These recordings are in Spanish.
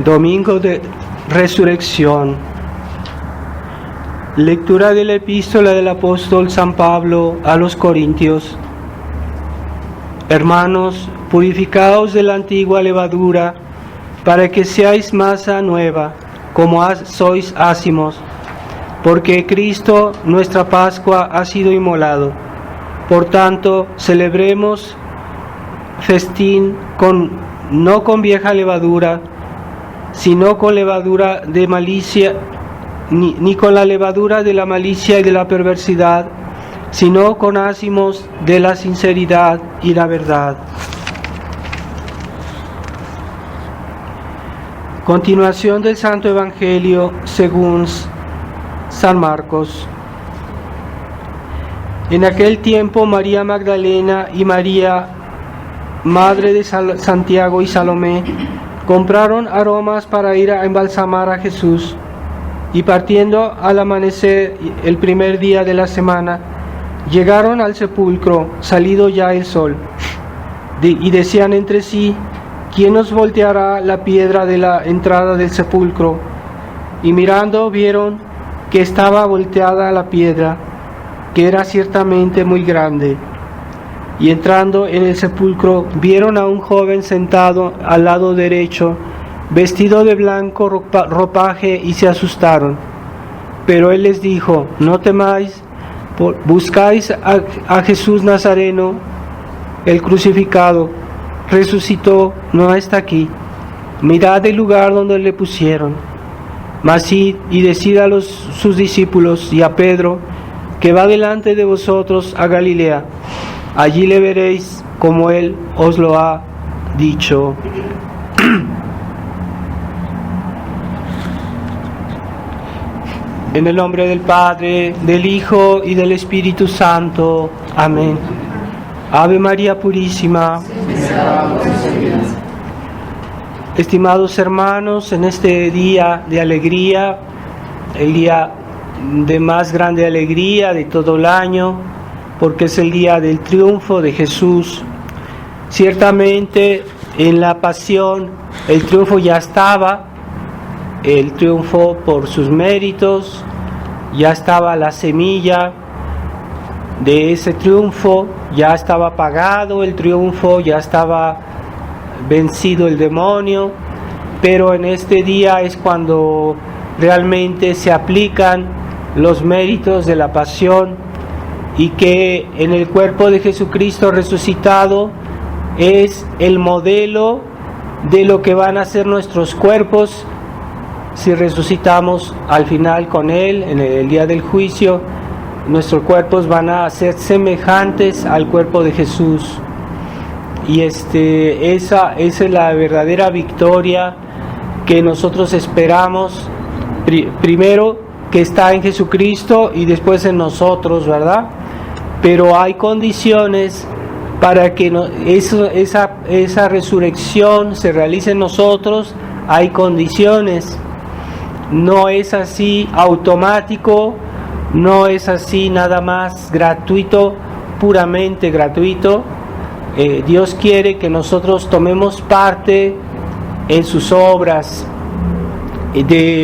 Domingo de Resurrección. Lectura de la epístola del apóstol San Pablo a los Corintios. Hermanos, purificaos de la antigua levadura, para que seáis masa nueva, como sois ácimos, porque Cristo, nuestra Pascua, ha sido inmolado. Por tanto, celebremos festín no con vieja levadura, sino con levadura de malicia, ni con la levadura de la malicia y de la perversidad, sino con ácimos de la sinceridad y la verdad. Continuación del Santo Evangelio según San Marcos. En aquel tiempo María Magdalena y María, madre de Santiago y Salomé, compraron aromas para ir a embalsamar a Jesús, y partiendo al amanecer el primer día de la semana, llegaron al sepulcro, salido ya el sol, y decían entre sí: ¿quién nos volteará la piedra de la entrada del sepulcro? Y mirando vieron que estaba volteada la piedra, que era ciertamente muy grande. Y entrando en el sepulcro, vieron a un joven sentado al lado derecho, vestido de blanco ropaje, y se asustaron. Pero él les dijo: no temáis, buscáis a Jesús Nazareno, el crucificado. Resucitó, no está aquí. Mirad el lugar donde le pusieron. Mas id y decid a sus discípulos y a Pedro que va delante de vosotros a Galilea. Allí le veréis como él os lo ha dicho. En el nombre del Padre, del Hijo y del Espíritu Santo. Amén. Ave María Purísima. Estimados hermanos, en este día de alegría, el día de más grande alegría de todo el año, porque es el día del triunfo de Jesús. Ciertamente en la pasión el triunfo ya estaba, el triunfo por sus méritos, ya estaba la semilla de ese triunfo, ya estaba pagado el triunfo, ya estaba vencido el demonio, pero en este día es cuando realmente se aplican los méritos de la pasión, y que en el cuerpo de Jesucristo resucitado es el modelo de lo que van a ser nuestros cuerpos si resucitamos al final con Él en el día del juicio. Nuestros cuerpos van a ser semejantes al cuerpo de Jesús, y esa es la verdadera victoria que nosotros esperamos, primero que está en Jesucristo y después en nosotros, ¿verdad? Pero hay condiciones para que esa resurrección se realice en nosotros. Hay condiciones, no es así automático, no es así nada más gratuito, puramente gratuito. Dios quiere que nosotros tomemos parte en sus obras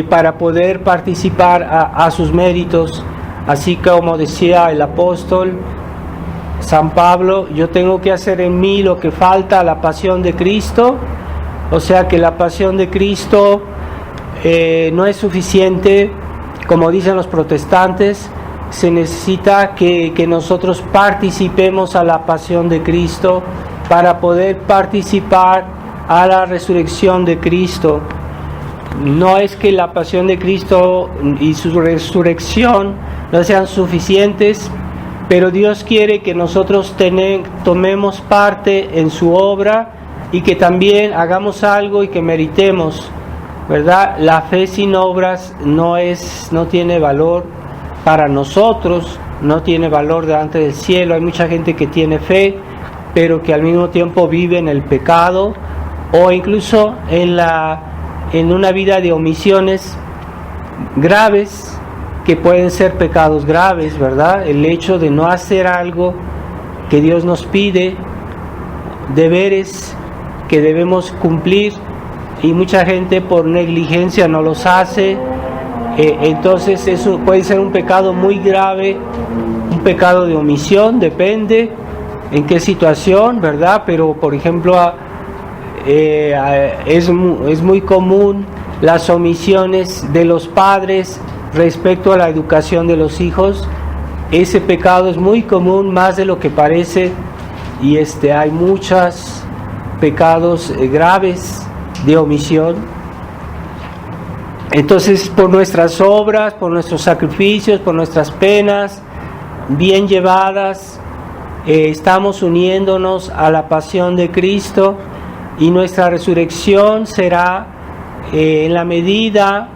para poder participar a sus méritos. Así como decía el apóstol San Pablo: yo tengo que hacer en mí lo que falta a la pasión de Cristo. O sea que la pasión de Cristo no es suficiente, como dicen los protestantes. Se necesita que nosotros participemos a la pasión de Cristo para poder participar a la resurrección de Cristo. No es que la pasión de Cristo y su resurrección no sean suficientes, pero Dios quiere que nosotros tomemos parte en su obra y que también hagamos algo y que meritemos, ¿verdad? La fe sin obras no tiene valor para nosotros, no tiene valor delante del cielo. Hay mucha gente que tiene fe, pero que al mismo tiempo vive en el pecado, o incluso en una vida de omisiones graves, que pueden ser pecados graves, ¿verdad? El hecho de no hacer algo que Dios nos pide, deberes que debemos cumplir y mucha gente por negligencia no los hace. Entonces eso puede ser un pecado muy grave, un pecado de omisión, depende en qué situación, ¿verdad? Pero por ejemplo es muy común las omisiones de los padres respecto a la educación de los hijos. Ese pecado es muy común, más de lo que parece, y hay muchos pecados graves de omisión. Entonces, por nuestras obras, por nuestros sacrificios, por nuestras penas bien llevadas, estamos uniéndonos a la pasión de Cristo, y nuestra resurrección será en la medida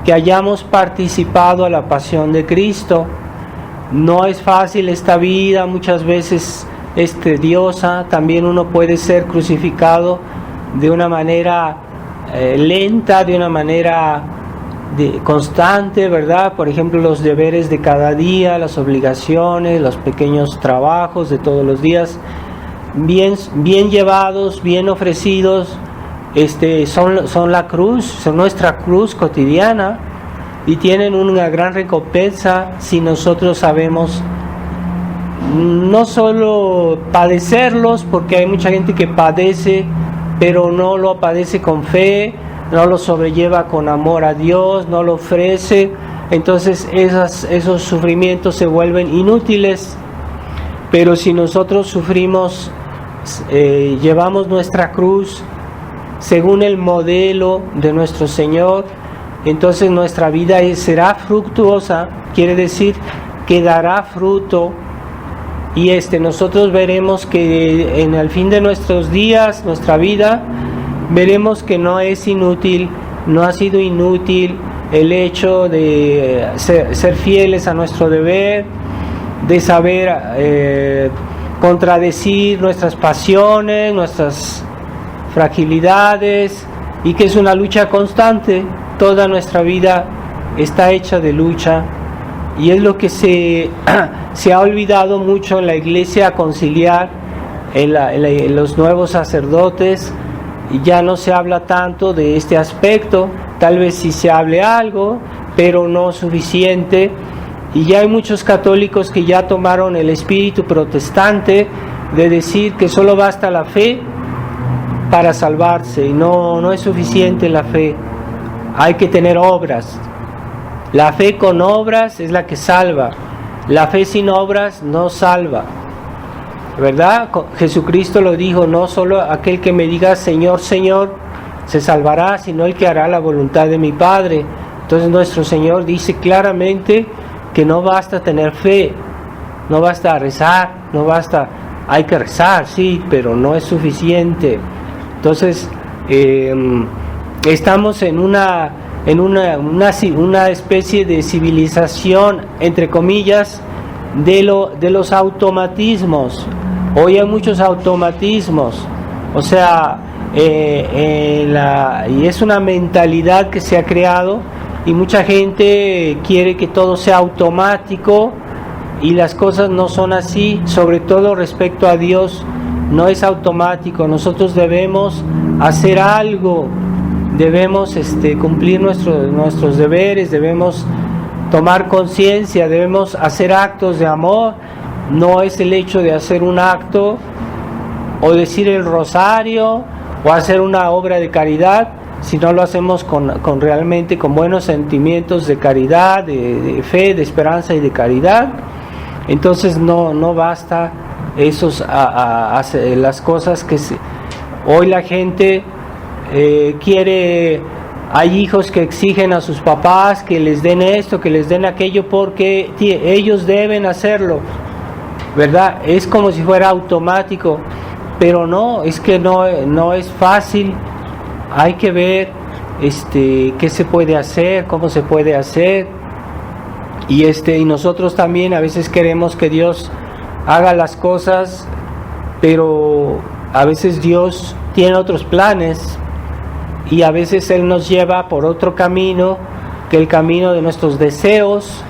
que hayamos participado a la pasión de Cristo. No es fácil esta vida, muchas veces es tediosa. También uno puede ser crucificado de una manera lenta, de una manera constante, ¿verdad? Por ejemplo, los deberes de cada día, las obligaciones, los pequeños trabajos de todos los días, bien llevados, bien ofrecidos, son la cruz, son nuestra cruz cotidiana, y tienen una gran recompensa si nosotros sabemos no solo padecerlos, porque hay mucha gente que padece pero no lo padece con fe, no lo sobrelleva con amor a Dios, no lo ofrece. Entonces esos sufrimientos se vuelven inútiles. Pero si nosotros sufrimos, llevamos nuestra cruz según el modelo de nuestro Señor, entonces nuestra vida será fructuosa, quiere decir que dará fruto, y nosotros veremos que en el fin de nuestros días, nuestra vida, veremos que no es inútil, no ha sido inútil el hecho de ser fieles a nuestro deber, de saber contradecir nuestras pasiones, nuestras fragilidades, y que es una lucha constante. Toda nuestra vida está hecha de lucha, y es lo que se ha olvidado mucho en la iglesia conciliar, en los nuevos sacerdotes, y ya no se habla tanto de este aspecto. Tal vez sí se hable algo, pero no suficiente, y ya hay muchos católicos que ya tomaron el espíritu protestante de decir que solo basta la fe para salvarse, y no es suficiente la fe, hay que tener obras. La fe con obras es la que salva, la fe sin obras no salva, ¿verdad? Jesucristo lo dijo: no solo aquel que me diga Señor, Señor se salvará, sino el que hará la voluntad de mi Padre. Entonces nuestro Señor dice claramente que no basta tener fe, no basta rezar, hay que rezar, sí, pero no es suficiente. Entonces estamos en una especie de civilización, entre comillas, de los automatismos. Hoy hay muchos automatismos, o sea, y es una mentalidad que se ha creado, y mucha gente quiere que todo sea automático, y las cosas no son así. Sobre todo respecto a Dios, no es automático. Nosotros debemos hacer algo, debemos cumplir nuestros deberes, debemos tomar conciencia, debemos hacer actos de amor. No es el hecho de hacer un acto o decir el rosario o hacer una obra de caridad, si no lo hacemos con realmente con buenos sentimientos de caridad, de fe, de esperanza y de caridad. Entonces no basta las cosas que hoy la gente quiere. Hay hijos que exigen a sus papás que les den esto, que les den aquello, porque ellos deben hacerlo, ¿verdad? Es como si fuera automático, pero no, es que no es fácil. Hay que ver qué se puede hacer, cómo se puede hacer, y nosotros también a veces queremos que Dios haga las cosas, pero a veces Dios tiene otros planes, y a veces Él nos lleva por otro camino, que el camino de nuestros deseos,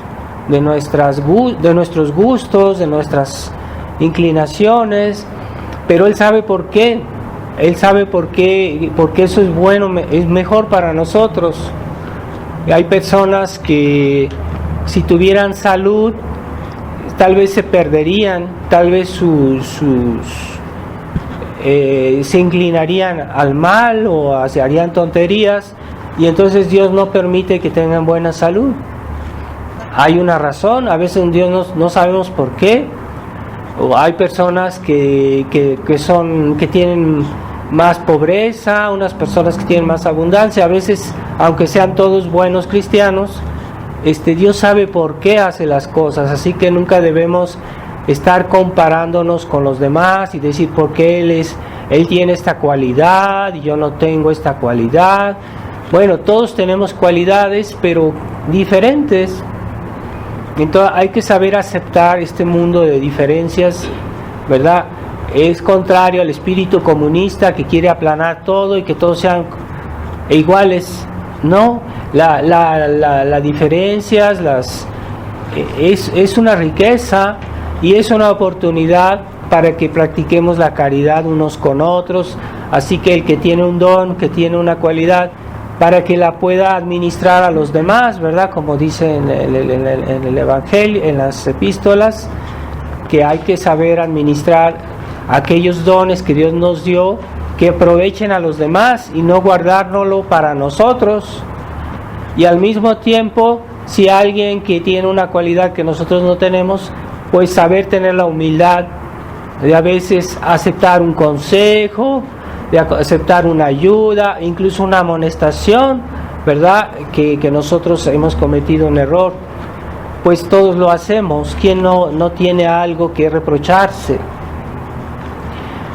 de nuestros gustos, de nuestras inclinaciones, pero Él sabe por qué. Él sabe porque eso es bueno, es mejor para nosotros. Hay personas que si tuvieran salud, tal vez se perderían, tal vez se inclinarían al mal o harían tonterías, y entonces Dios no permite que tengan buena salud. Hay una razón, a veces Dios no sabemos por qué. O hay personas que tienen más pobreza, unas personas que tienen más abundancia. A veces, aunque sean todos buenos cristianos, Dios sabe por qué hace las cosas, así que nunca debemos estar comparándonos con los demás y decir por qué Él tiene esta cualidad y yo no tengo esta cualidad. Bueno, todos tenemos cualidades, pero diferentes. Entonces hay que saber aceptar este mundo de diferencias, ¿verdad? Es contrario al espíritu comunista que quiere aplanar todo y que todos sean iguales. No, las diferencias es una riqueza y es una oportunidad para que practiquemos la caridad unos con otros. Así que el que tiene un don, que tiene una cualidad, para que la pueda administrar a los demás, ¿verdad? Como dice en el Evangelio, en las epístolas, que hay que saber administrar aquellos dones que Dios nos dio, que aprovechen a los demás y no guardárnoslo para nosotros. Y al mismo tiempo, si alguien que tiene una cualidad que nosotros no tenemos, pues saber tener la humildad de a veces aceptar un consejo, de aceptar una ayuda, incluso una amonestación, ¿verdad? Que nosotros hemos cometido un error. Pues todos lo hacemos. ¿Quién no tiene algo que reprocharse?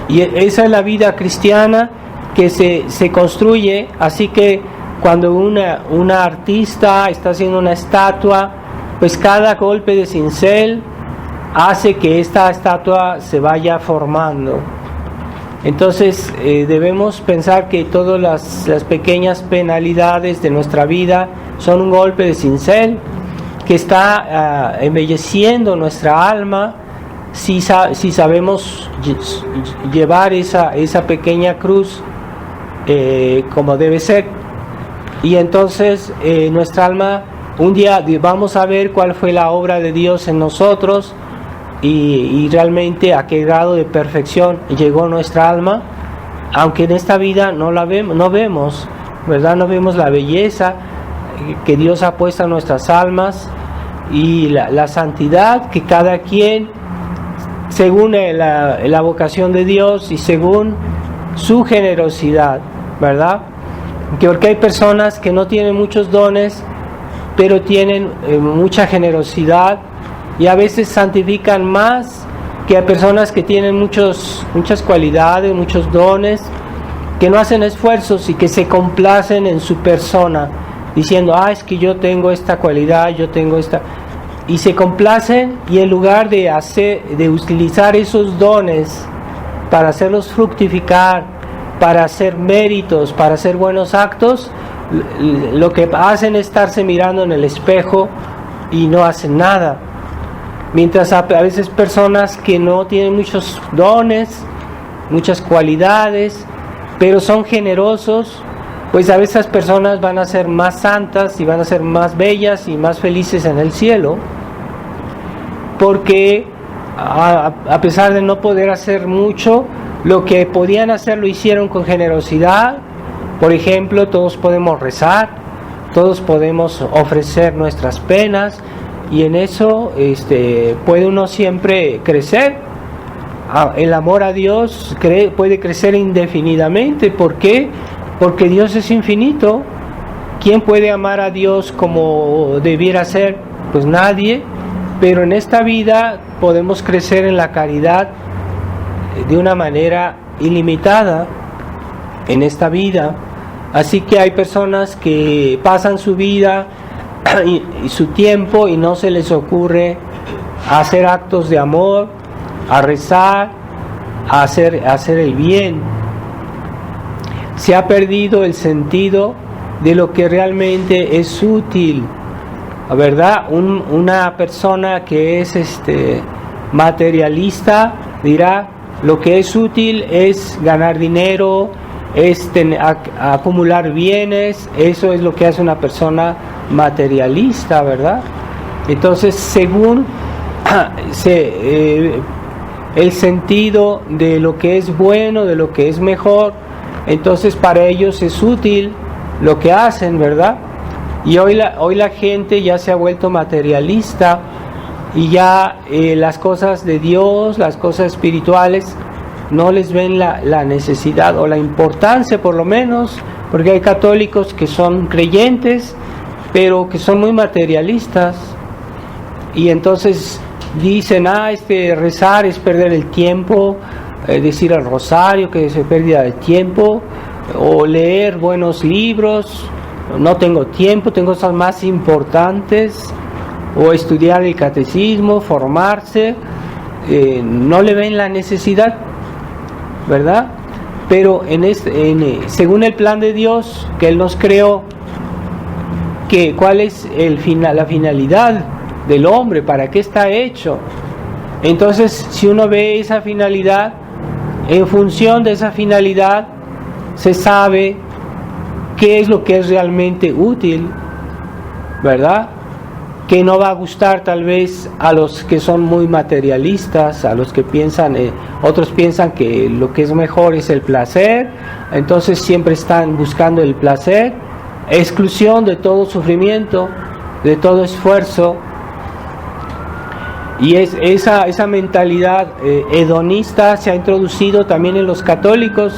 Y esa es la vida cristiana que se construye. Así que cuando una artista está haciendo una estatua, pues cada golpe de cincel hace que esta estatua se vaya formando. Entonces debemos pensar que todas las pequeñas penalidades de nuestra vida son un golpe de cincel que está embelleciendo nuestra alma si sabemos llevar esa pequeña cruz como debe ser. Y entonces nuestra alma, un día vamos a ver cuál fue la obra de Dios en nosotros y realmente a qué grado de perfección llegó nuestra alma, aunque en esta vida no vemos, ¿verdad? No vemos la belleza que Dios ha puesto en nuestras almas y la santidad que cada quien, según la vocación de Dios y según su generosidad, ¿verdad? Porque hay personas que no tienen muchos dones, pero tienen mucha generosidad, y a veces santifican más que a personas que tienen muchas cualidades, muchos dones, que no hacen esfuerzos y que se complacen en su persona, diciendo, es que yo tengo esta cualidad, yo tengo esta, y se complacen, y en lugar de utilizar esos dones para hacerlos fructificar, para hacer méritos, para hacer buenos actos, lo que hacen es estarse mirando en el espejo y no hacen nada. Mientras a veces personas que no tienen muchos dones, muchas cualidades, pero son generosos, pues a veces esas personas van a ser más santas y van a ser más bellas y más felices en el cielo, porque a pesar de no poder hacer mucho, lo que podían hacer lo hicieron con generosidad. Por ejemplo, todos podemos rezar, todos podemos ofrecer nuestras penas, y en eso puede uno siempre crecer. El amor a Dios puede crecer indefinidamente. ¿Por qué? Porque Dios es infinito. ¿Quién puede amar a Dios como debiera ser? Pues nadie. Pero en esta vida podemos crecer en la caridad de una manera ilimitada en esta vida. Así que hay personas que pasan su vida y su tiempo y no se les ocurre hacer actos de amor, a rezar, a hacer el bien. Se ha perdido el sentido de lo que realmente es útil, ¿verdad? Una persona que es materialista dirá, lo que es útil es ganar dinero, es acumular bienes. Eso es lo que hace una persona materialista, ¿verdad? Entonces, según el sentido de lo que es bueno, de lo que es mejor, entonces para ellos es útil lo que hacen, ¿verdad? Y hoy la gente ya se ha vuelto materialista y ya las cosas de Dios, las cosas espirituales, no les ven la necesidad o la importancia, por lo menos, porque hay católicos que son creyentes, pero que son muy materialistas, y entonces dicen, rezar es perder el tiempo, decir el rosario que es pérdida de tiempo, o leer buenos libros, no tengo tiempo, tengo cosas más importantes, o estudiar el catecismo, formarse, no le ven la necesidad, ¿verdad? Pero según el plan de Dios que Él nos creó, ¿cuál es la finalidad del hombre? ¿Para qué está hecho? Entonces, si uno ve esa finalidad, en función de esa finalidad se sabe qué es lo que es realmente útil, ¿verdad? Que no va a gustar tal vez a los que son muy materialistas, a los que piensan, otros piensan que lo que es mejor es el placer, entonces siempre están buscando el placer, exclusión de todo sufrimiento, de todo esfuerzo. Y esa mentalidad hedonista se ha introducido también en los católicos,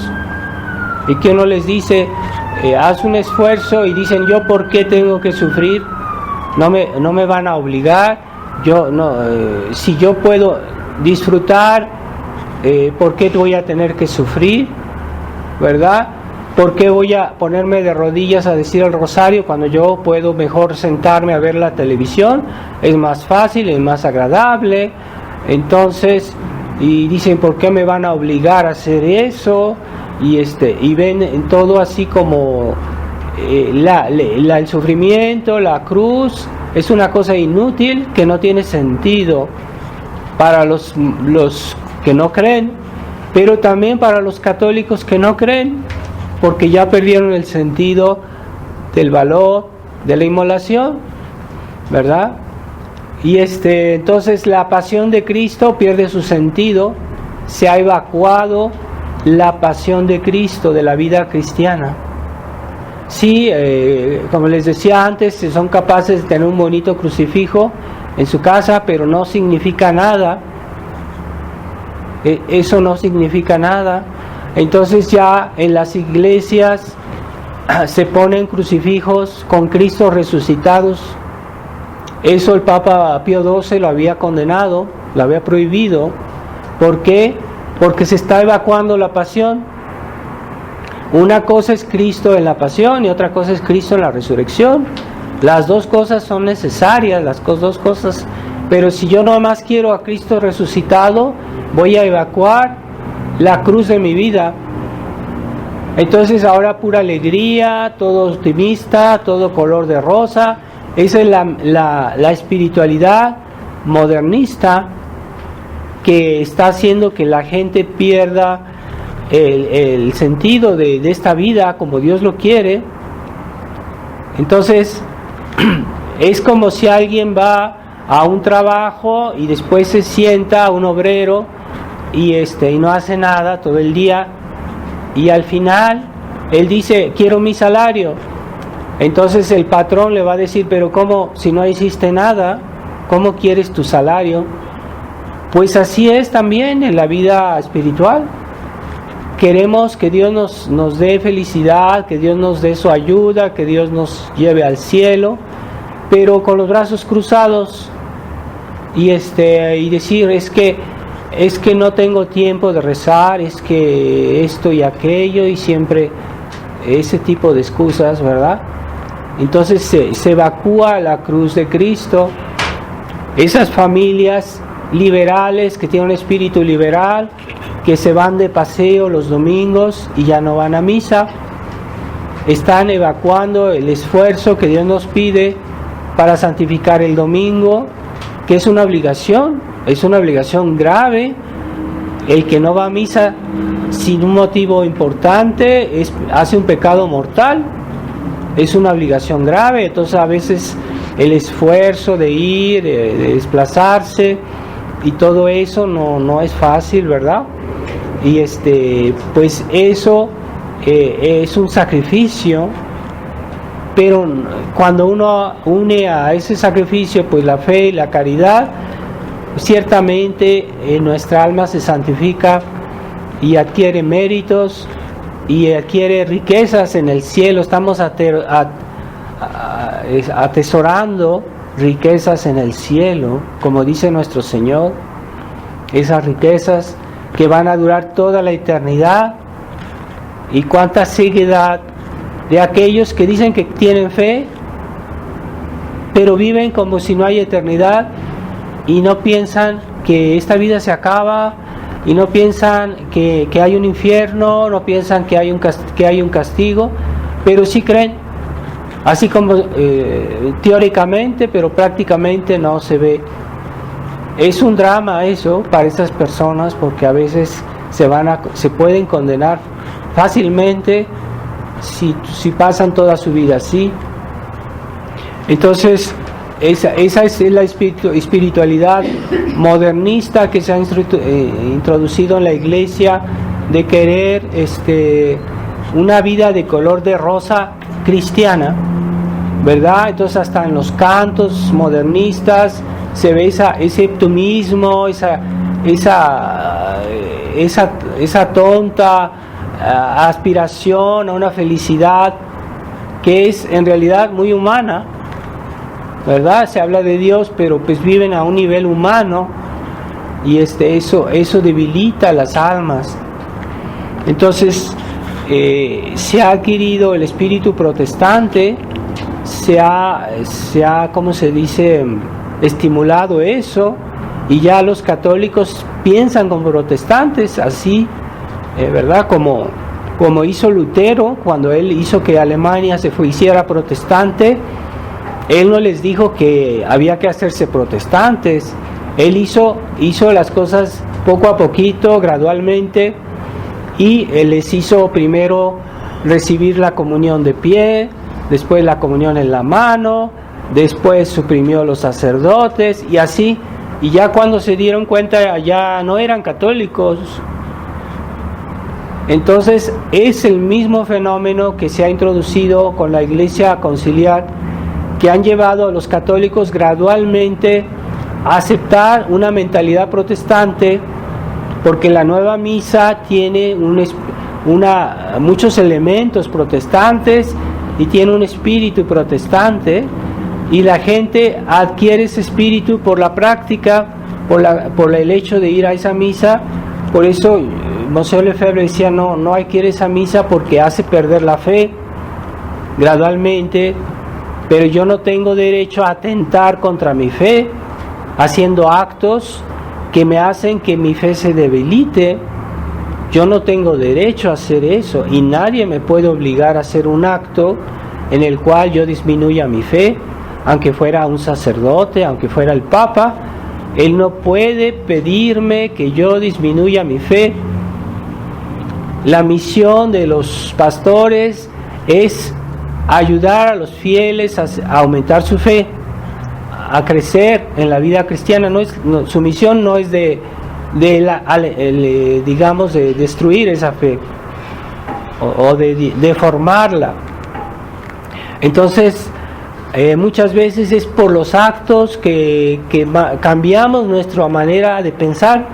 y que uno les dice, haz un esfuerzo, y dicen, ¿yo por qué tengo que sufrir? No me van a obligar, si yo puedo disfrutar, ¿por qué voy a tener que sufrir? ¿Verdad? ¿Por qué voy a ponerme de rodillas a decir el rosario cuando yo puedo mejor sentarme a ver la televisión? Es más fácil, es más agradable. Entonces, y dicen, ¿por qué me van a obligar a hacer eso? Y ven en todo así como el sufrimiento, la cruz, es una cosa inútil que no tiene sentido para los que no creen, pero también para los católicos que no creen, porque ya perdieron el sentido del valor de la inmolación, ¿verdad? Y entonces la pasión de Cristo pierde su sentido, se ha evacuado la pasión de Cristo de la vida cristiana. Sí, como les decía antes, son capaces de tener un bonito crucifijo en su casa, pero no significa nada. Eso no significa nada. Entonces ya en las iglesias se ponen crucifijos con Cristo resucitados. Eso el Papa Pío XII lo había condenado, lo había prohibido. ¿Por qué? Porque se está evacuando la pasión. Una cosa es Cristo en la pasión y otra cosa es Cristo en la resurrección. Las dos cosas son necesarias, las dos cosas. Pero si yo nomás quiero a Cristo resucitado, voy a evacuar la cruz de mi vida. Entonces ahora pura alegría, todo optimista, todo color de rosa. Esa es la espiritualidad modernista que está haciendo que la gente pierda el sentido de esta vida como Dios lo quiere. Entonces es como si alguien va a un trabajo y después se sienta, un obrero, y no hace nada todo el día, y al final él dice, quiero mi salario. Entonces el patrón le va a decir, pero ¿cómo? Si no hiciste nada, ¿cómo quieres tu salario? Pues así es también en la vida espiritual. Queremos que Dios nos dé felicidad, que Dios nos dé su ayuda, que Dios nos lleve al cielo, pero con los brazos cruzados y decir, es que no tengo tiempo de rezar, es que esto y aquello, y siempre ese tipo de excusas, ¿verdad? Entonces se evacúa la cruz de Cristo. Esas familias liberales que tienen un espíritu liberal, que se van de paseo los domingos y ya no van a misa, están evacuando el esfuerzo que Dios nos pide para santificar el domingo, que es una obligación grave, El que no va a misa sin un motivo importante hace un pecado mortal, es una obligación grave. Entonces a veces el esfuerzo de ir, de desplazarse y todo eso no es fácil, ¿verdad? Y pues eso es un sacrificio, pero cuando uno une a ese sacrificio pues la fe y la caridad, ciertamente nuestra alma se santifica y adquiere méritos y adquiere riquezas en el cielo. Estamos atesorando riquezas en el cielo, como dice nuestro Señor, esas riquezas que van a durar toda la eternidad. Y cuánta ceguedad de aquellos que dicen que tienen fe, pero viven como si no hay eternidad y no piensan que esta vida se acaba, y no piensan que hay un infierno, no piensan que hay un castigo, pero sí creen, así como teóricamente, pero prácticamente no se ve. Es un drama eso para estas personas, porque a veces se pueden condenar fácilmente si pasan toda su vida así. Entonces esa es la espiritualidad modernista que se ha introducido en la iglesia, de querer una vida de color de rosa cristiana, ¿verdad? Entonces hasta en los cantos modernistas se ve ese optimismo, esa tonta aspiración a una felicidad que es en realidad muy humana, ¿verdad? Se habla de Dios, pero pues viven a un nivel humano, y eso debilita las almas. Entonces se ha adquirido el espíritu protestante, se ha ¿cómo se dice?, estimulado eso, y ya los católicos piensan como protestantes, así, ¿verdad? Como hizo Lutero cuando él hizo que Alemania hiciera protestante. Él no les dijo que había que hacerse protestantes. Él hizo las cosas poco a poquito, gradualmente, y él les hizo primero recibir la comunión de pie, después la comunión en la mano, después suprimió los sacerdotes, y así, y ya cuando se dieron cuenta ya no eran católicos. Entonces es el mismo fenómeno que se ha introducido con la Iglesia Conciliar, que han llevado a los católicos gradualmente a aceptar una mentalidad protestante, porque la nueva misa tiene muchos elementos protestantes y tiene un espíritu protestante, y la gente adquiere ese espíritu por la práctica, por el hecho de ir a esa misa. Por eso Monseñor Lefebvre decía, no hay que ir a esa misa porque hace perder la fe gradualmente, pero yo no tengo derecho a atentar contra mi fe haciendo actos que me hacen que mi fe se debilite. Yo no tengo derecho a hacer eso, y nadie me puede obligar a hacer un acto en el cual yo disminuya mi fe, aunque fuera un sacerdote, aunque fuera el Papa. Él no puede pedirme que yo disminuya mi fe. La misión de los pastores es ayudar a los fieles a aumentar su fe, a crecer en la vida cristiana. Su misión no es de destruir esa fe o de deformarla. Entonces muchas veces es por los actos que cambiamos nuestra manera de pensar,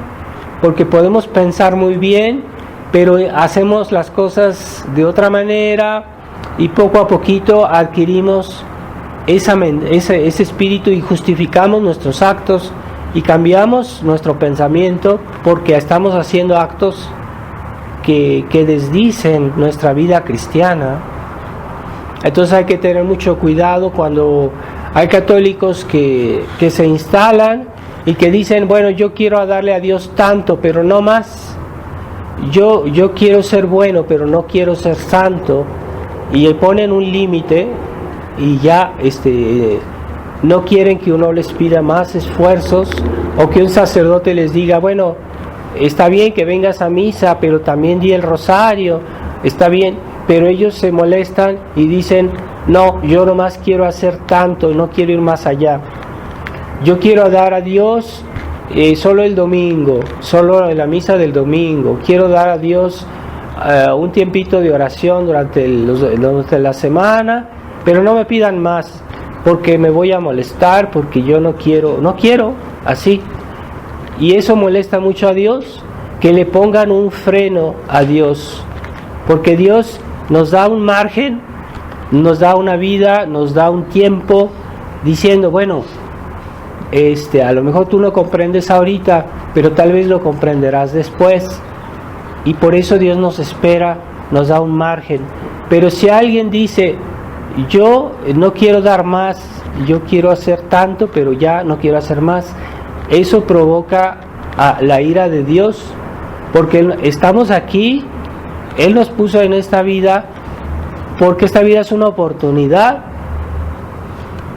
porque podemos pensar muy bien, pero hacemos las cosas de otra manera, y poco a poquito adquirimos ese espíritu y justificamos nuestros actos y cambiamos nuestro pensamiento, porque estamos haciendo actos que desdicen nuestra vida cristiana. Entonces hay que tener mucho cuidado cuando hay católicos que se instalan y que dicen, bueno, yo quiero darle a Dios tanto, pero no más. Yo quiero ser bueno, pero no quiero ser santo. Y ponen un límite, y ya no quieren que uno les pida más esfuerzos, o que un sacerdote les diga, bueno, está bien que vengas a misa, pero también di el rosario, está bien, pero ellos se molestan y dicen, no, yo nomás quiero hacer tanto, no quiero ir más allá. Yo quiero dar a Dios solo el domingo, solo en la misa del domingo. Quiero dar a Dios un tiempito de oración durante la semana, pero no me pidan más, porque me voy a molestar, porque yo no quiero, así. Y eso molesta mucho a Dios, que le pongan un freno a Dios, porque Dios nos da un margen, nos da una vida, nos da un tiempo, diciendo, bueno, a lo mejor tú no comprendes ahorita, pero tal vez lo comprenderás después. Y por eso Dios nos espera, nos da un margen. Pero si alguien dice, yo no quiero dar más, yo quiero hacer tanto, pero ya no quiero hacer más, eso provoca la ira de Dios, porque estamos aquí, Él nos puso en esta vida, porque esta vida es una oportunidad,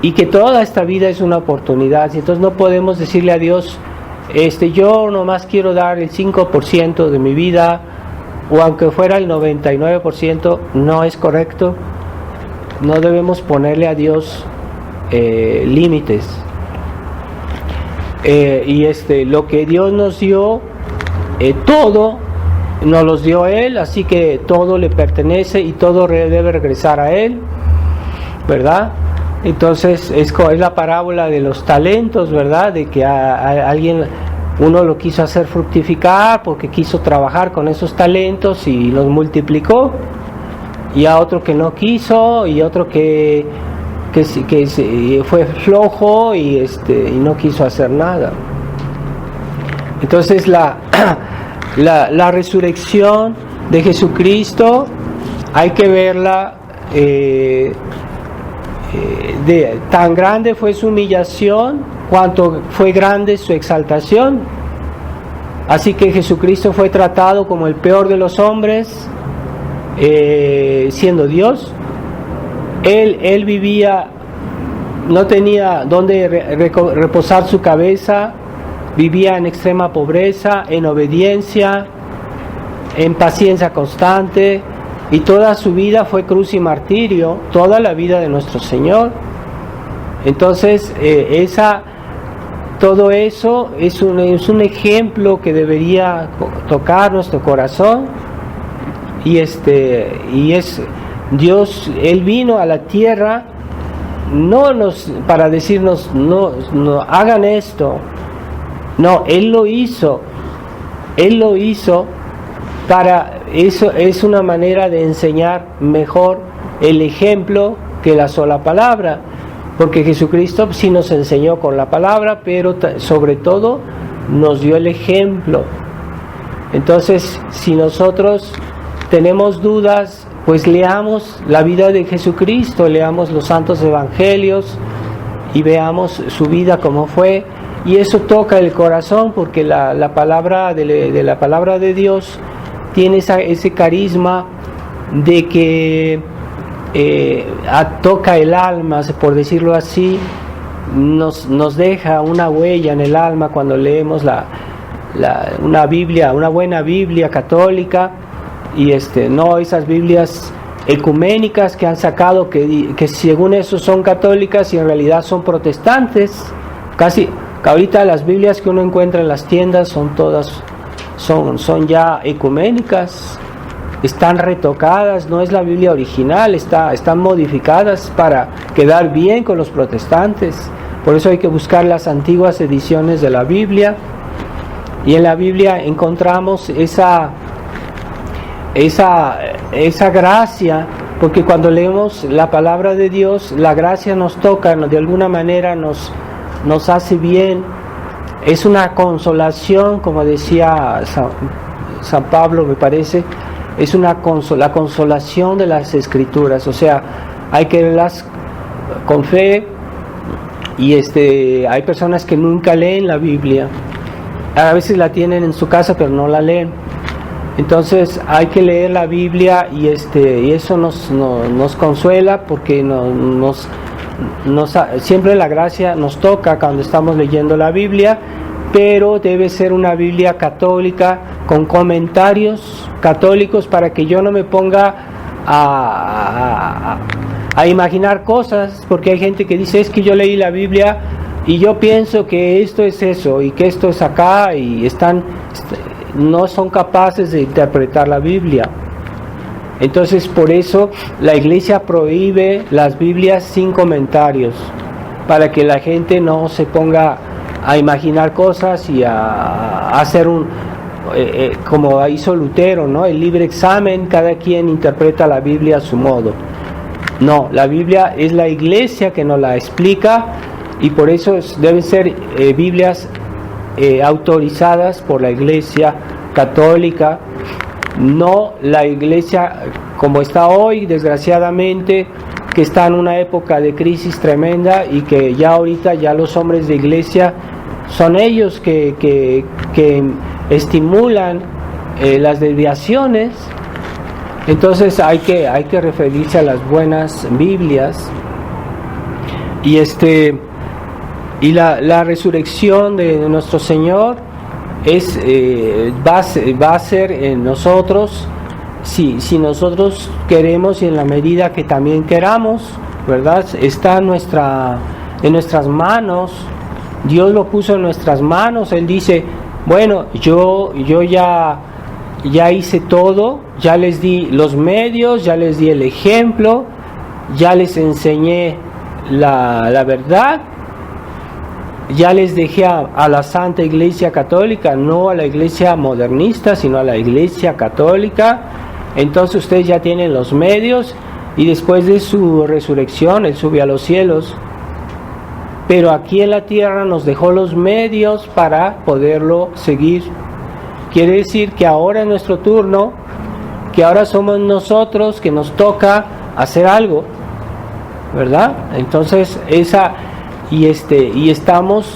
y que toda esta vida es una oportunidad. Y entonces no podemos decirle a Dios, yo nomás quiero dar el 5% de mi vida, o aunque fuera el 99%, no es correcto. No debemos ponerle a Dios límites. Y lo que Dios nos dio, todo nos los dio Él, así que todo le pertenece y todo debe regresar a Él, ¿verdad? Entonces es la parábola de los talentos, ¿verdad? De que a alguien, uno lo quiso hacer fructificar porque quiso trabajar con esos talentos y los multiplicó, y a otro que no quiso, y otro que fue flojo y no quiso hacer nada. Entonces la resurrección de Jesucristo hay que verla, tan grande fue su humillación cuanto fue grande su exaltación. Así que Jesucristo fue tratado como el peor de los hombres, siendo Dios. Él vivía, no tenía donde reposar su cabeza, vivía en extrema pobreza, en obediencia, en paciencia constante, y toda su vida fue cruz y martirio, toda la vida de nuestro Señor. Entonces todo eso es un ejemplo que debería tocar nuestro corazón, y es Dios. Él vino a la tierra para decirnos no hagan esto, no, Él lo hizo para eso. Es una manera de enseñar mejor el ejemplo que la sola palabra, porque Jesucristo sí nos enseñó con la palabra, pero sobre todo nos dio el ejemplo. Entonces, si nosotros tenemos dudas, pues leamos la vida de Jesucristo, leamos los santos evangelios y veamos su vida cómo fue, y eso toca el corazón, porque la palabra de la palabra de Dios tiene ese carisma de que toca el alma, por decirlo así, nos deja una huella en el alma cuando leemos una Biblia, una buena Biblia católica, y no esas Biblias ecuménicas que han sacado que según eso son católicas y en realidad son protestantes. Casi ahorita las Biblias que uno encuentra en las tiendas son ya ecuménicas, están retocadas, no es la Biblia original, están modificadas para quedar bien con los protestantes. Por eso hay que buscar las antiguas ediciones de la Biblia, y en la Biblia encontramos esa gracia, porque cuando leemos la palabra de Dios, la gracia nos toca, de alguna manera nos hace bien. Es una consolación, como decía San Pablo, me parece, es la consolación de las Escrituras. O sea, hay que verlas con fe, y hay personas que nunca leen la Biblia, a veces la tienen en su casa pero no la leen. Entonces hay que leer la Biblia, y eso nos consuela, porque siempre la gracia nos toca cuando estamos leyendo la Biblia, pero debe ser una Biblia católica con comentarios católicos para que yo no me ponga a imaginar cosas, porque hay gente que dice, es que yo leí la Biblia y yo pienso que esto es eso y que esto es acá, y no son capaces de interpretar la Biblia. Entonces, por eso la Iglesia prohíbe las Biblias sin comentarios, para que la gente no se ponga a imaginar cosas y a hacer como hizo Lutero, ¿no? El libre examen, cada quien interpreta la Biblia a su modo. No, la Biblia es la Iglesia que nos la explica, y por eso deben ser Biblias autorizadas por la Iglesia católica, no la Iglesia como está hoy, desgraciadamente, que está en una época de crisis tremenda, y que ya ahorita ya los hombres de Iglesia son ellos que estimulan las desviaciones. Entonces hay que referirse a las buenas Biblias. Y la resurrección de nuestro Señor va a ser en nosotros, si nosotros queremos y en la medida que también queramos, ¿verdad? Está en nuestras manos. Dios lo puso en nuestras manos. Él dice, bueno, yo ya hice todo, ya les di los medios, ya les di el ejemplo, ya les enseñé la verdad, ya les dejé a la Santa Iglesia Católica, no a la Iglesia modernista, sino a la Iglesia Católica. Entonces ustedes ya tienen los medios, y después de su resurrección Él sube a los cielos, pero aquí en la tierra nos dejó los medios para poderlo seguir. Quiere decir que ahora es nuestro turno, que ahora somos nosotros que nos toca hacer algo, ¿verdad? Entonces y estamos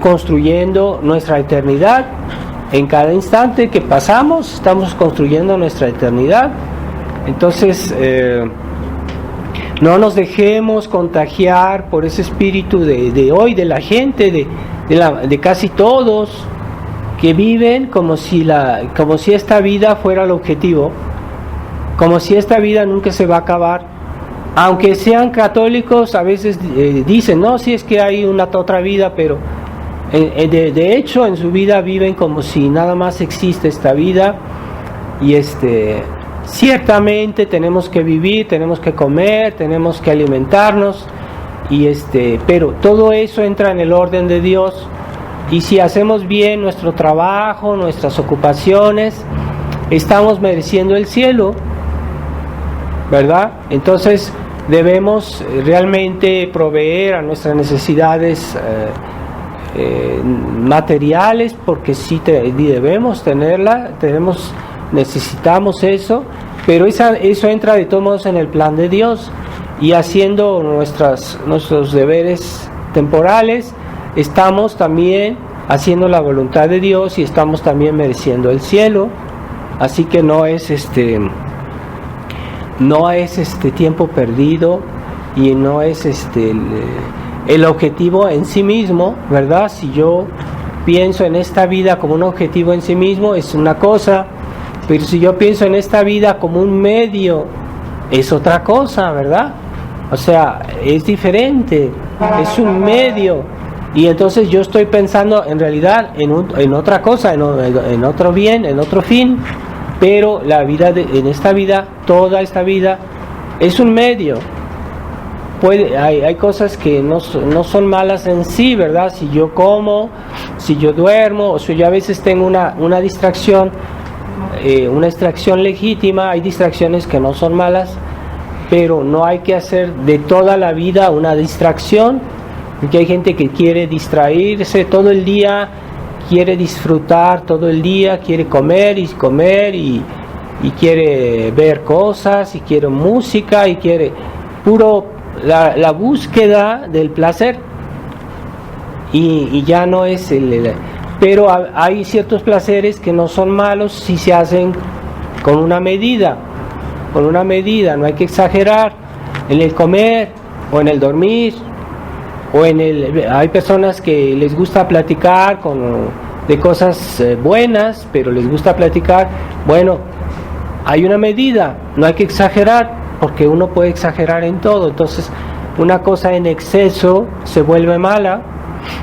construyendo nuestra eternidad. En cada instante que pasamos estamos construyendo nuestra eternidad. Entonces no nos dejemos contagiar por ese espíritu de hoy, de la gente, de casi todos, que viven como si esta vida fuera el objetivo, como si esta vida nunca se va a acabar. Aunque sean católicos, a veces dicen, no, si es que hay otra vida, pero de hecho en su vida viven como si nada más existe esta vida. Y ciertamente tenemos que vivir, tenemos que comer, tenemos que alimentarnos, pero todo eso entra en el orden de Dios. Y si hacemos bien nuestro trabajo, nuestras ocupaciones, estamos mereciendo el cielo, ¿verdad? Entonces debemos realmente proveer a nuestras necesidades materiales, porque sí debemos tenerla, necesitamos eso, pero eso entra de todos modos en el plan de Dios, y haciendo nuestros deberes temporales, estamos también haciendo la voluntad de Dios, y estamos también mereciendo el cielo. Así que no es tiempo perdido, y no es el objetivo en sí mismo, ¿verdad? Si yo pienso en esta vida como un objetivo en sí mismo, es una cosa, pero si yo pienso en esta vida como un medio, es otra cosa, ¿verdad? O sea, es diferente, es un medio, y entonces yo estoy pensando en realidad en otra cosa, en otro bien, en otro fin. Pero toda esta vida es un medio. Hay cosas que no son malas en sí, ¿verdad? Si yo como, si yo duermo, o si yo a veces tengo una distracción, una distracción legítima. Hay distracciones que no son malas, pero no hay que hacer de toda la vida una distracción, porque hay gente que quiere distraerse todo el día, quiere disfrutar todo el día, quiere comer y quiere ver cosas, y quiere música, y quiere la búsqueda del placer, y ya no es pero hay ciertos placeres que no son malos si se hacen con una medida, no hay que exagerar en el comer o en el dormir, hay personas que les gusta platicar de cosas buenas, pero les gusta platicar. Bueno, hay una medida, no hay que exagerar, porque uno puede exagerar en todo. Entonces, una cosa en exceso se vuelve mala,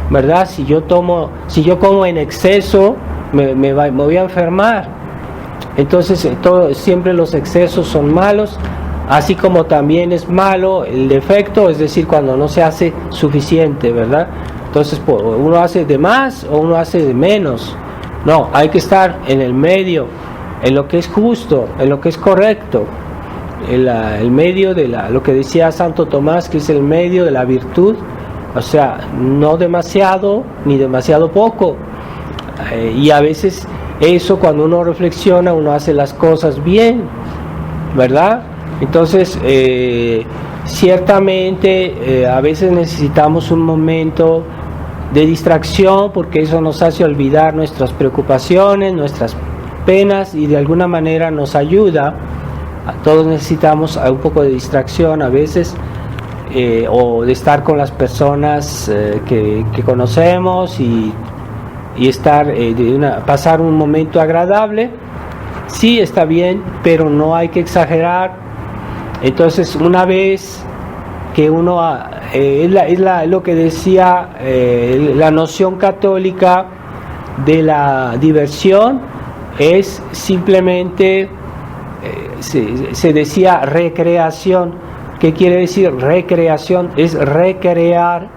¿verdad? Si yo como en exceso, me voy a enfermar. Entonces, siempre los excesos son malos, así como también es malo el defecto, es decir, cuando no se hace suficiente, ¿verdad? Entonces, uno hace de más o uno hace de menos. No, hay que estar en el medio, en lo que es justo, en lo que es correcto, el medio de lo que decía Santo Tomás, que es el medio de la virtud, o sea, no demasiado ni demasiado poco. Y a veces eso, cuando uno reflexiona, uno hace las cosas bien, ¿verdad? Entonces, ciertamente a veces necesitamos un momento de distracción, porque eso nos hace olvidar nuestras preocupaciones, nuestras penas, y de alguna manera nos ayuda. Todos necesitamos un poco de distracción a veces, o de estar con las personas que conocemos y estar pasar un momento agradable. Sí, está bien, pero no hay que exagerar. Entonces, una vez que uno es lo que decía la noción católica de la diversión, es simplemente se decía recreación. ¿Qué quiere decir recreación? Es recrear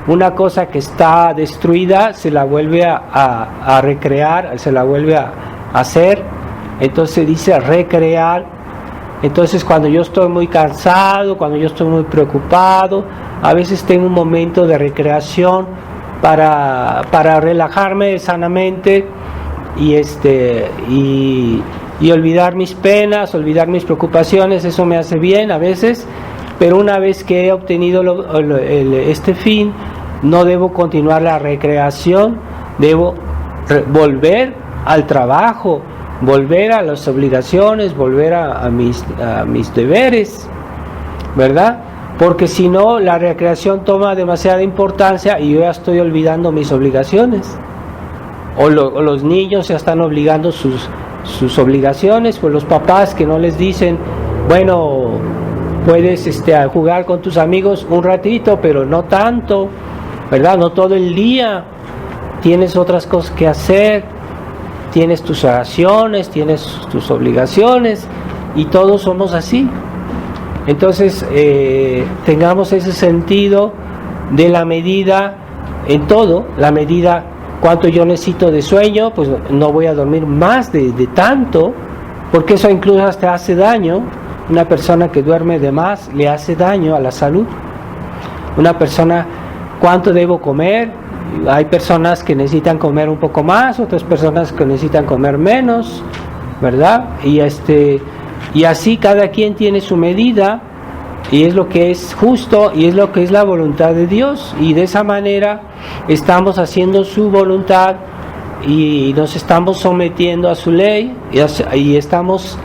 una cosa que está destruida, se la vuelve a recrear, se la vuelve a hacer. Entonces dice recrear. Entonces, cuando yo estoy muy cansado, cuando yo estoy muy preocupado, a veces tengo un momento de recreación para relajarme sanamente y olvidar mis penas, olvidar mis preocupaciones. Eso me hace bien a veces, pero una vez que he obtenido este fin, no debo continuar la recreación, debo volver al trabajo, volver a las obligaciones, volver a mis deberes, ¿verdad? Porque si no, la recreación toma demasiada importancia y yo ya estoy olvidando mis obligaciones. O los niños ya están obligando sus obligaciones, pues los papás que no les dicen, bueno, puedes jugar con tus amigos un ratito, pero no tanto, ¿verdad? No todo el día, tienes otras cosas que hacer, tienes tus oraciones, tienes tus obligaciones, y todos somos así. Entonces, tengamos ese sentido de la medida en todo, la medida. ¿Cuánto yo necesito de sueño? Pues no voy a dormir más de tanto, porque eso incluso hasta hace daño. Una persona que duerme de más le hace daño a la salud. Una persona, ¿cuánto debo comer? Hay personas que necesitan comer un poco más, otras personas que necesitan comer menos, ¿verdad? Y así cada quien tiene su medida, y es lo que es justo, y es lo que es la voluntad de Dios, y de esa manera estamos haciendo su voluntad y nos estamos sometiendo a su ley, y estamos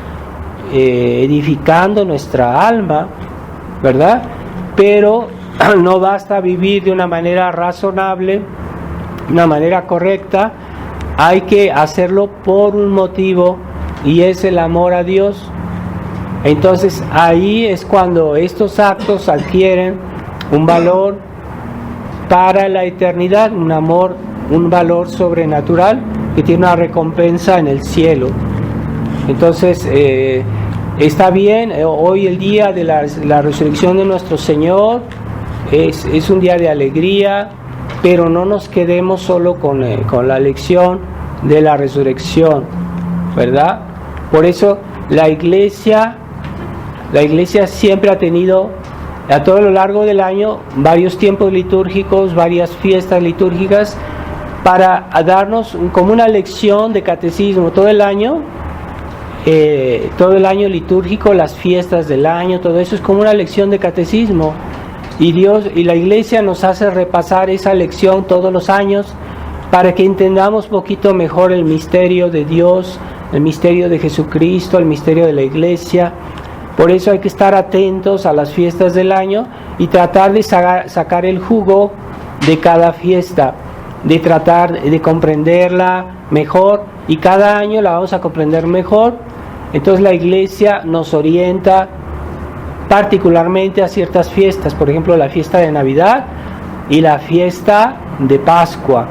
edificando nuestra alma, ¿verdad? Pero no basta vivir de una manera razonable, una manera correcta. Hay que hacerlo por un motivo, y es el amor a Dios. Entonces ahí es cuando estos actos adquieren un valor para la eternidad, un valor sobrenatural que tiene una recompensa en el cielo. Entonces está bien, hoy el día de la resurrección de nuestro Señor es un día de alegría, pero no nos quedemos solo con la lección de la resurrección, ¿verdad? Por eso la iglesia siempre ha tenido a todo lo largo del año varios tiempos litúrgicos, varias fiestas litúrgicas, para darnos como una lección de catecismo todo el año litúrgico, las fiestas del año, todo eso es como una lección de catecismo, y la iglesia nos hace repasar esa lección todos los años para que entendamos un poquito mejor el misterio de Dios, el misterio de Jesucristo, el misterio de la iglesia. Por eso hay que estar atentos a las fiestas del año, y tratar de sacar el jugo de cada fiesta, de tratar de comprenderla mejor, y cada año la vamos a comprender mejor. Entonces la Iglesia nos orienta particularmente a ciertas fiestas, por ejemplo la fiesta de Navidad y la fiesta de Pascua,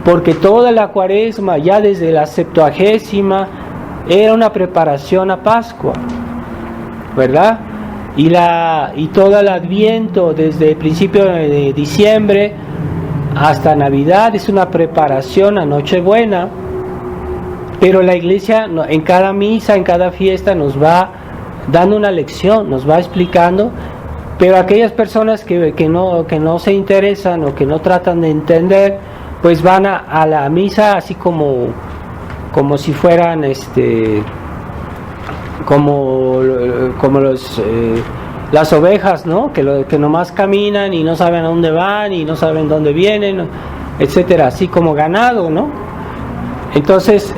porque toda la Cuaresma, ya desde la Septuagésima, era una preparación a Pascua, ¿verdad? Y todo el Adviento, desde el principio de diciembre hasta Navidad, es una preparación a Nochebuena. Pero la Iglesia en cada misa, en cada fiesta, nos va dando una lección, nos va explicando. Pero aquellas personas que no se interesan o que no tratan de entender, pues van a la misa así como si fueran como las ovejas, ¿no? Que nomás caminan y no saben a dónde van y no saben dónde vienen, etcétera, así como ganado, ¿no? Entonces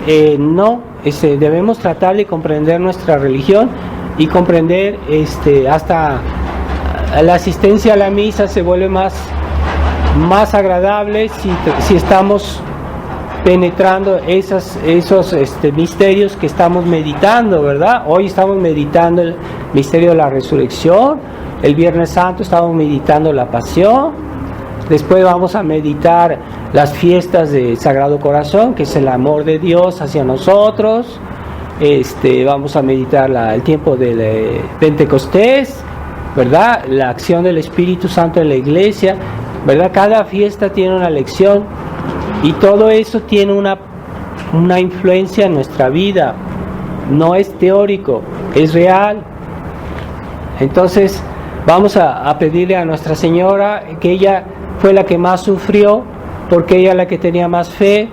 debemos tratar de comprender nuestra religión y comprender hasta la asistencia a la misa se vuelve más agradable si estamos penetrando esos misterios que estamos meditando, ¿verdad? Hoy estamos meditando el misterio de la resurrección, el Viernes Santo estamos meditando la pasión, después vamos a meditar las fiestas del Sagrado Corazón, que es el amor de Dios hacia nosotros, vamos a meditar el tiempo de Pentecostés, ¿verdad? La acción del Espíritu Santo en la Iglesia, ¿verdad? Cada fiesta tiene una lección y todo eso tiene una influencia en nuestra vida. No es teórico, es real. Entonces vamos a pedirle a Nuestra Señora, que ella fue la que más sufrió, porque ella es la que tenía más fe,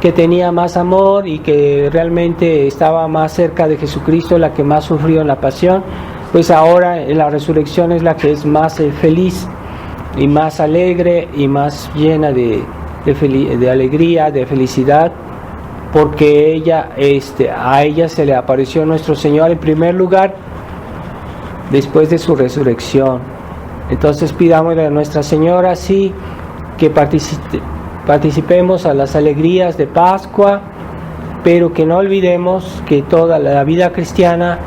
que tenía más amor y que realmente estaba más cerca de Jesucristo, la que más sufrió en la pasión. Pues ahora en la resurrección es la que es más feliz y más alegre y más llena de alegría, de felicidad, porque a ella se le apareció nuestro Señor en primer lugar después de su resurrección. Entonces pidámosle a Nuestra Señora sí que participemos a las alegrías de Pascua, pero que no olvidemos que toda la vida cristiana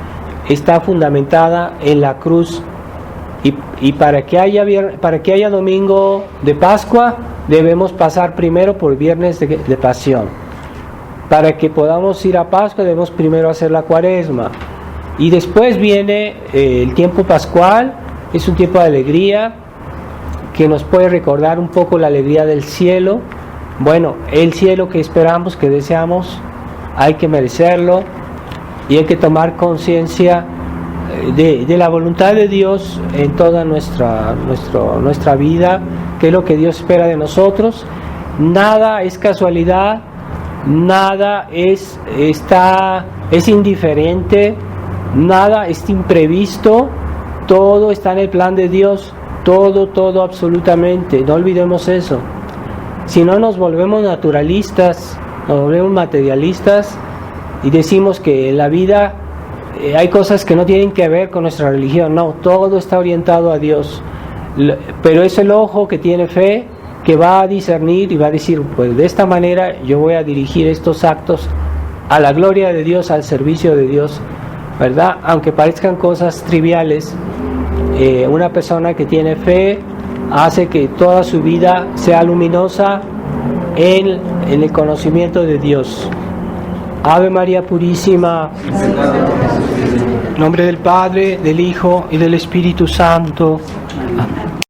está fundamentada en la cruz, y para que haya domingo de Pascua debemos pasar primero por Viernes de Pasión. Para que podamos ir a Pascua debemos primero hacer la Cuaresma, y después viene el tiempo pascual. Es un tiempo de alegría que nos puede recordar un poco la alegría del cielo. Bueno, el cielo que esperamos, que deseamos, hay que merecerlo y hay que tomar conciencia de la voluntad de Dios en toda nuestra vida, que es lo que Dios espera de nosotros. Nada es casualidad, nada es indiferente, nada es imprevisto, todo está en el plan de Dios, todo absolutamente, no olvidemos eso. Si no nos volvemos naturalistas, nos volvemos materialistas y decimos que en la vida hay cosas que no tienen que ver con nuestra religión. No, todo está orientado a Dios, pero es el ojo que tiene fe que va a discernir y va a decir, pues de esta manera yo voy a dirigir estos actos a la gloria de Dios, al servicio de Dios, ¿verdad? Aunque parezcan cosas triviales, una persona que tiene fe hace que toda su vida sea luminosa en el conocimiento de Dios. Ave María Purísima, en nombre del Padre, del Hijo y del Espíritu Santo. Amén.